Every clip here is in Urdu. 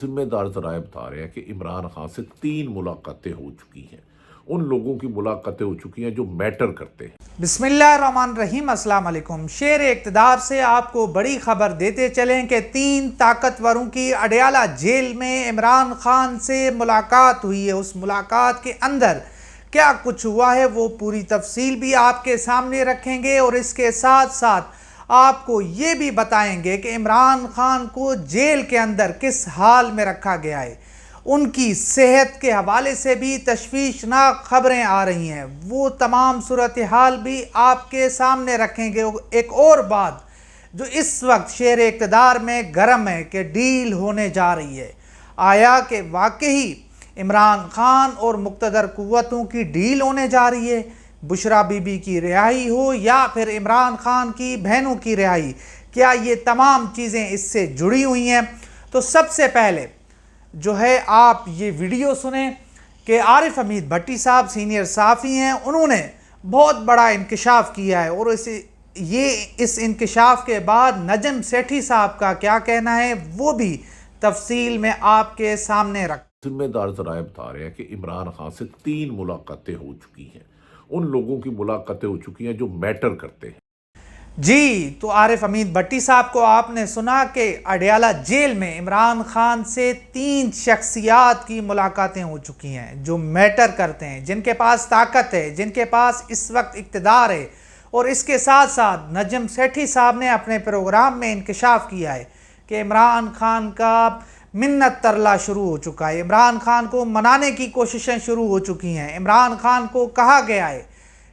ذمہ دار ذرائع بتا رہے ہیں کہ عمران خان سے 3 ملاقاتیں ہو چکی ہیں۔ ان لوگوں کی ملاقاتیں ہو چکی ہیں جو میٹر کرتے ہیں۔ بسم اللہ الرحمن الرحیم۔ السلام علیکم۔ شیر اقتدار سے آپ کو بڑی خبر دیتے چلیں کہ 3 طاقتوروں کی اڈیالہ جیل میں عمران خان سے ملاقات ہوئی ہے۔ اس ملاقات کے اندر کیا کچھ ہوا ہے وہ پوری تفصیل بھی آپ کے سامنے رکھیں گے، اور اس کے ساتھ ساتھ آپ کو یہ بھی بتائیں گے کہ عمران خان کو جیل کے اندر کس حال میں رکھا گیا ہے۔ ان کی صحت کے حوالے سے بھی تشویشناک خبریں آ رہی ہیں، وہ تمام صورتحال بھی آپ کے سامنے رکھیں گے۔ ایک اور بات جو اس وقت شیر اقتدار میں گرم ہے کہ ڈیل ہونے جا رہی ہے، آیا کہ واقعی عمران خان اور مقتدر قوتوں کی ڈیل ہونے جا رہی ہے؟ بشرا بی بی کی رہائی ہو یا پھر عمران خان کی بہنوں کی رہائی، کیا یہ تمام چیزیں اس سے جڑی ہوئی ہیں؟ تو سب سے پہلے جو ہے آپ یہ ویڈیو سنیں کہ عارف حمید بھٹی صاحب سینئر صحافی ہیں، انہوں نے بہت بڑا انکشاف کیا ہے، اور اس انکشاف کے بعد نجم سیٹھی صاحب کا کیا کہنا ہے وہ بھی تفصیل میں آپ کے سامنے رکھ۔ ذمہ دار ذرائع بتا رہے ہیں کہ عمران خان سے 3 ملاقاتیں ہو چکی ہیں۔ ان لوگوں کی ملاقاتیں ہو چکی ہیں جو میٹر کرتے ہیں۔ جی، تو عارف حمید بھٹی صاحب کو آپ نے سنا کہ اڈیالہ جیل میں عمران خان سے 3 شخصیات کی ملاقاتیں ہو چکی ہیں جو میٹر کرتے ہیں، جن کے پاس طاقت ہے، جن کے پاس اس وقت اقتدار ہے۔ اور اس کے ساتھ ساتھ نجم سیٹھی صاحب نے اپنے پروگرام میں انکشاف کیا ہے کہ عمران خان کا منت ترلا شروع ہو چکا ہے، عمران خان کو منانے کی کوششیں شروع ہو چکی ہیں۔ عمران خان کو کہا گیا ہے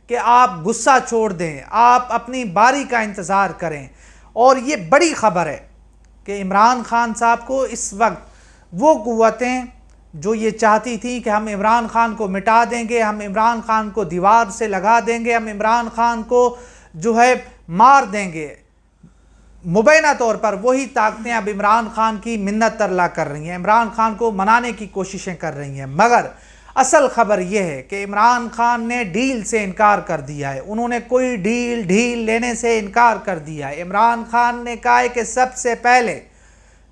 کہ آپ غصہ چھوڑ دیں، آپ اپنی باری کا انتظار کریں، اور یہ بڑی خبر ہے کہ عمران خان صاحب کو اس وقت وہ قوتیں جو یہ چاہتی تھیں کہ ہم عمران خان کو مٹا دیں گے، ہم عمران خان کو دیوار سے لگا دیں گے، ہم عمران خان کو جو ہے مار دیں گے، مبینہ طور پر وہی طاقتیں اب عمران خان کی منت ترلا کر رہی ہیں، عمران خان کو منانے کی کوششیں کر رہی ہیں۔ مگر اصل خبر یہ ہے کہ عمران خان نے ڈیل سے انکار کر دیا ہے، انہوں نے کوئی ڈیل لینے سے انکار کر دیا ہے۔ عمران خان نے کہا ہے کہ سب سے پہلے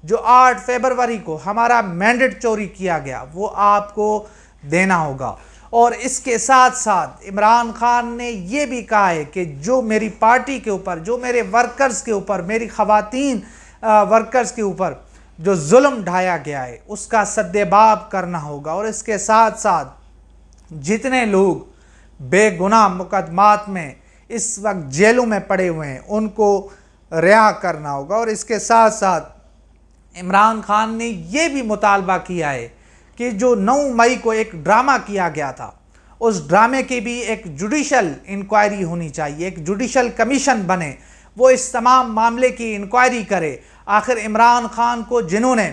جو 8 فروری کو ہمارا مینڈیٹ چوری کیا گیا وہ آپ کو دینا ہوگا، اور اس کے ساتھ ساتھ عمران خان نے یہ بھی کہا ہے کہ جو میری پارٹی کے اوپر، جو میرے ورکرز کے اوپر، میری خواتین ورکرز کے اوپر جو ظلم ڈھایا گیا ہے اس کا سدباب کرنا ہوگا، اور اس کے ساتھ ساتھ جتنے لوگ بے گناہ مقدمات میں اس وقت جیلوں میں پڑے ہوئے ہیں ان کو رہا کرنا ہوگا۔ اور اس کے ساتھ ساتھ عمران خان نے یہ بھی مطالبہ کیا ہے کہ جو 9 مئی کو ایک ڈرامہ کیا گیا تھا اس ڈرامے کی بھی ایک جوڈیشل انکوائری ہونی چاہیے، ایک جوڈیشل کمیشن بنے، وہ اس تمام معاملے کی انکوائری کرے۔ آخر عمران خان کو جنہوں نے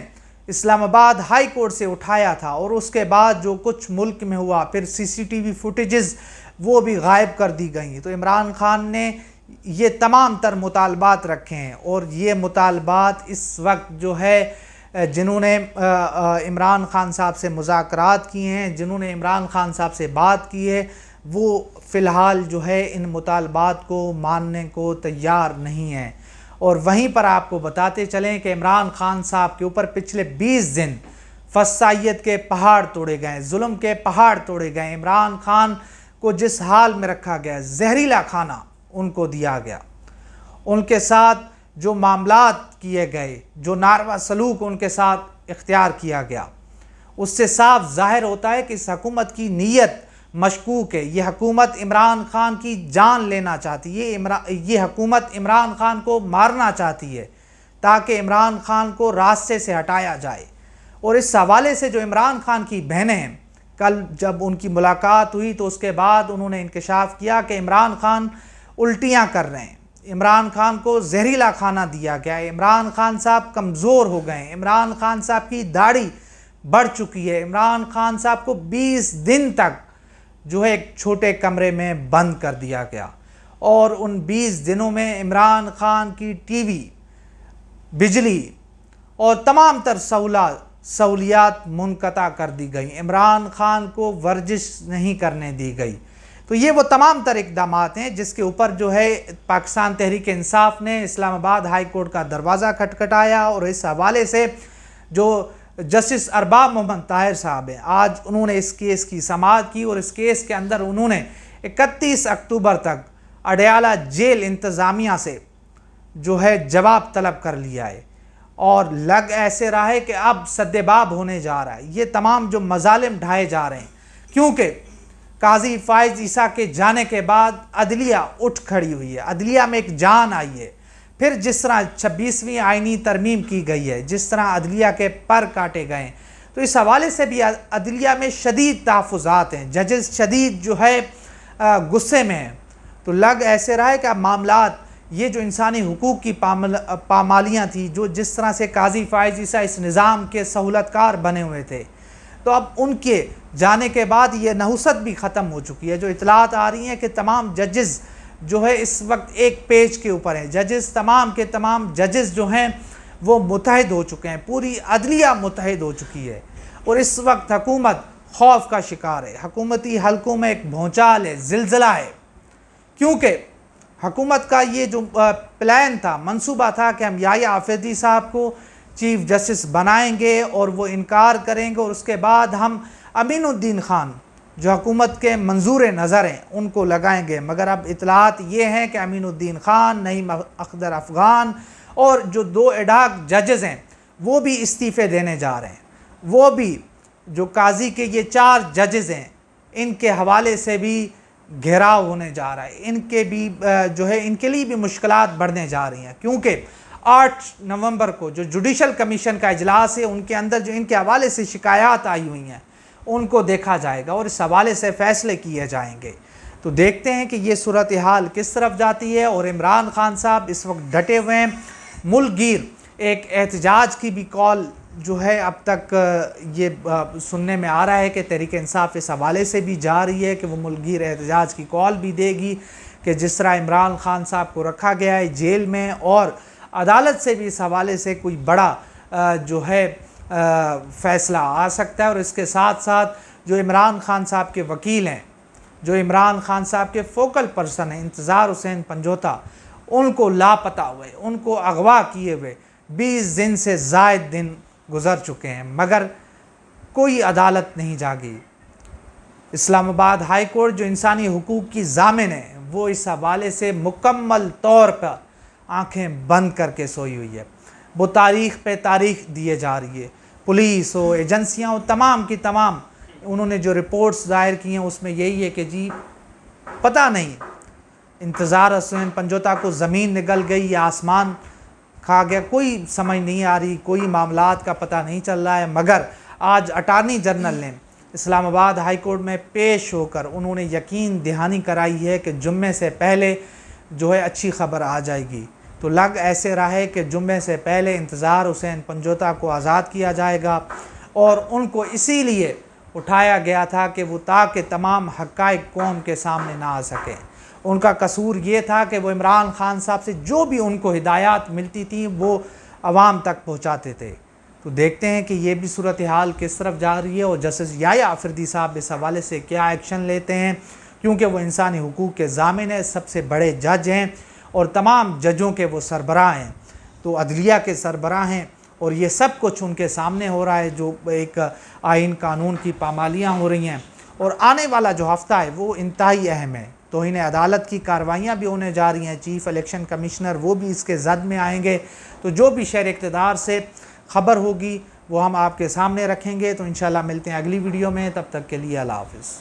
اسلام آباد ہائی کورٹ سے اٹھایا تھا اور اس کے بعد جو کچھ ملک میں ہوا، پھر CCTV فوٹیجز وہ بھی غائب کر دی گئیں، تو عمران خان نے یہ تمام تر مطالبات رکھے ہیں، اور یہ مطالبات اس وقت جو ہے جنہوں نے عمران خان صاحب سے مذاکرات کیے ہیں، جنہوں نے عمران خان صاحب سے بات کی ہے، وہ فی الحال جو ہے ان مطالبات کو ماننے کو تیار نہیں ہیں۔ اور وہیں پر آپ کو بتاتے چلیں کہ عمران خان صاحب کے اوپر پچھلے 20 دن فسائیت کے پہاڑ توڑے گئے، ظلم کے پہاڑ توڑے گئے۔ عمران خان کو جس حال میں رکھا گیا، زہریلا کھانا ان کو دیا گیا، ان کے ساتھ جو معاملات کیے گئے، جو ناروا سلوک ان کے ساتھ اختیار کیا گیا، اس سے صاف ظاہر ہوتا ہے کہ اس حکومت کی نیت مشکوک ہے۔ یہ حکومت عمران خان کی جان لینا چاہتی ہے، یہ حکومت عمران خان کو مارنا چاہتی ہے تاکہ عمران خان کو راستے سے ہٹایا جائے۔ اور اس حوالے سے جو عمران خان کی بہنیں ہیں، کل جب ان کی ملاقات ہوئی تو اس کے بعد انہوں نے انکشاف کیا کہ عمران خان الٹیاں کر رہے ہیں، عمران خان کو زہریلا کھانا دیا گیا ہے، عمران خان صاحب کمزور ہو گئے ہیں، عمران خان صاحب کی داڑھی بڑھ چکی ہے، عمران خان صاحب کو 20 دن تک جو ہے ایک چھوٹے کمرے میں بند کر دیا گیا، اور ان 20 دنوں میں عمران خان کی ٹی وی، بجلی اور تمام تر سہولیات منقطع کر دی گئی، عمران خان کو ورزش نہیں کرنے دی گئی۔ تو یہ وہ تمام تر اقدامات ہیں جس کے اوپر جو ہے پاکستان تحریک انصاف نے اسلام آباد ہائی کورٹ کا دروازہ کھٹکھٹایا، اور اس حوالے سے جو جسٹس ارباب محمد طاہر صاحب ہیں، آج انہوں نے اس کیس کی سماعت کی اور اس کیس کے اندر انہوں نے 31 اکتوبر تک اڈیالہ جیل انتظامیہ سے جو ہے جواب طلب کر لیا ہے، اور لگ ایسے رہا ہے کہ اب سدباب ہونے جا رہا ہے۔ یہ تمام جو مظالم ڈھائے جا رہے ہیں، کیونکہ قاضی فائز عیسیٰ کے جانے کے بعد عدلیہ اٹھ کھڑی ہوئی ہے، عدلیہ میں ایک جان آئی ہے۔ پھر جس طرح 26ویں آئینی ترمیم کی گئی ہے، جس طرح عدلیہ کے پر کاٹے گئے ہیں، تو اس حوالے سے بھی عدلیہ میں شدید تحفظات ہیں، ججز شدید جو ہے غصے میں ہیں۔ تو لگ ایسے رہا ہے کہ اب معاملات یہ جو انسانی حقوق کی پامالیاں تھیں، جو جس طرح سے قاضی فائز عیسیٰ اس نظام کے سہولت کار بنے ہوئے تھے، تو اب ان کے جانے کے بعد یہ نحوست بھی ختم ہو چکی ہے۔ جو اطلاعات آ رہی ہیں کہ تمام ججز جو ہے اس وقت ایک پیج کے اوپر ہیں، ججز تمام کے تمام ججز جو ہیں وہ متحد ہو چکے ہیں، پوری عدلیہ متحد ہو چکی ہے، اور اس وقت حکومت خوف کا شکار ہے۔ حکومتی حلقوں میں ایک بھونچال ہے، زلزلہ ہے، کیونکہ حکومت کا یہ جو پلان تھا، منصوبہ تھا کہ ہم یحییٰ آفریدی صاحب کو چیف جسٹس بنائیں گے اور وہ انکار کریں گے، اور اس کے بعد ہم امین الدین خان جو حکومت کے منظور نظر ہیں ان کو لگائیں گے۔ مگر اب اطلاعات یہ ہیں کہ امین الدین خان، نعیم اخضر افغان اور جو 2 ایڈاک ججز ہیں وہ بھی استعفے دینے جا رہے ہیں۔ وہ بھی جو قاضی کے یہ 4 ججز ہیں، ان کے حوالے سے بھی گھیراؤ ہونے جا رہا ہے، ان کے بھی جو ہے ان کے لیے بھی مشکلات بڑھنے جا رہی ہیں، کیونکہ 8 نومبر کو جو جوڈیشل کمیشن کا اجلاس ہے، ان کے اندر جو ان کے حوالے سے شکایات آئی ہوئی ہیں ان کو دیکھا جائے گا اور اس حوالے سے فیصلے کیے جائیں گے۔ تو دیکھتے ہیں کہ یہ صورتحال کس طرف جاتی ہے، اور عمران خان صاحب اس وقت ڈٹے ہوئے ہیں۔ ملک گیر ایک احتجاج کی بھی کال جو ہے اب تک یہ سننے میں آ رہا ہے کہ تحریک انصاف اس حوالے سے بھی جا رہی ہے کہ وہ ملک گیر احتجاج کی کال بھی دے گی، کہ جس طرح عمران خان صاحب کو رکھا گیا ہے جیل میں، اور عدالت سے بھی اس حوالے سے کوئی بڑا جو ہے فیصلہ آ سکتا ہے۔ اور اس کے ساتھ ساتھ جو عمران خان صاحب کے وکیل ہیں، جو عمران خان صاحب کے فوکل پرسن ہیں، انتظار حسین پنجوتا، ان کو لاپتہ ہوئے، ان کو اغوا کیے ہوئے 20 دن سے زائد دن گزر چکے ہیں، مگر کوئی عدالت نہیں جاگی۔ اسلام آباد ہائی کورٹ جو انسانی حقوق کی ضامن ہے، وہ اس حوالے سے مکمل طور پر آنکھیں بند کر کے سوئی ہوئی ہے۔ وہ تاریخ پہ تاریخ دیے جا رہی ہے، پولیس ہو، ایجنسیاں ہو، تمام کی تمام انہوں نے جو رپورٹس ظاہر کی ہیں اس میں یہی ہے کہ جی پتہ نہیں انتظار حسین پنجوتا کو زمین نگل گئی یا آسمان کھا گیا، کوئی سمجھ نہیں آ رہی، کوئی معاملات کا پتہ نہیں چل رہا ہے۔ مگر آج اٹارنی جنرل نے اسلام آباد ہائی کورٹ میں پیش ہو کر انہوں نے یقین دہانی کرائی ہے کہ جمعے سے پہلے جو ہے اچھی خبر آ جائے گی۔ تو لگ ایسے رہا ہے کہ جمعے سے پہلے انتظار حسین پنجوتا کو آزاد کیا جائے گا، اور ان کو اسی لیے اٹھایا گیا تھا کہ وہ تاکہ تمام حقائق قوم کے سامنے نہ آ سکیں۔ ان کا قصور یہ تھا کہ وہ عمران خان صاحب سے جو بھی ان کو ہدایات ملتی تھیں وہ عوام تک پہنچاتے تھے۔ تو دیکھتے ہیں کہ یہ بھی صورتحال کس طرف جا رہی ہے، اور جسٹس یحییٰ آفریدی صاحب اس حوالے سے کیا ایکشن لیتے ہیں، کیونکہ وہ انسانی حقوق کے ضامن ہیں، سب سے بڑے جج ہیں، اور تمام ججوں کے وہ سربراہ ہیں، تو عدلیہ کے سربراہ ہیں، اور یہ سب کچھ ان کے سامنے ہو رہا ہے، جو ایک آئین قانون کی پامالیاں ہو رہی ہیں۔ اور آنے والا جو ہفتہ ہے وہ انتہائی اہم ہے، توہین عدالت کی کارروائیاں بھی ہونے جا رہی ہیں، چیف الیکشن کمشنر وہ بھی اس کے زد میں آئیں گے۔ تو جو بھی شہر اقتدار سے خبر ہوگی وہ ہم آپ کے سامنے رکھیں گے۔ تو انشاءاللہ ملتے ہیں اگلی ویڈیو میں، تب تک کے لیے اللہ حافظ۔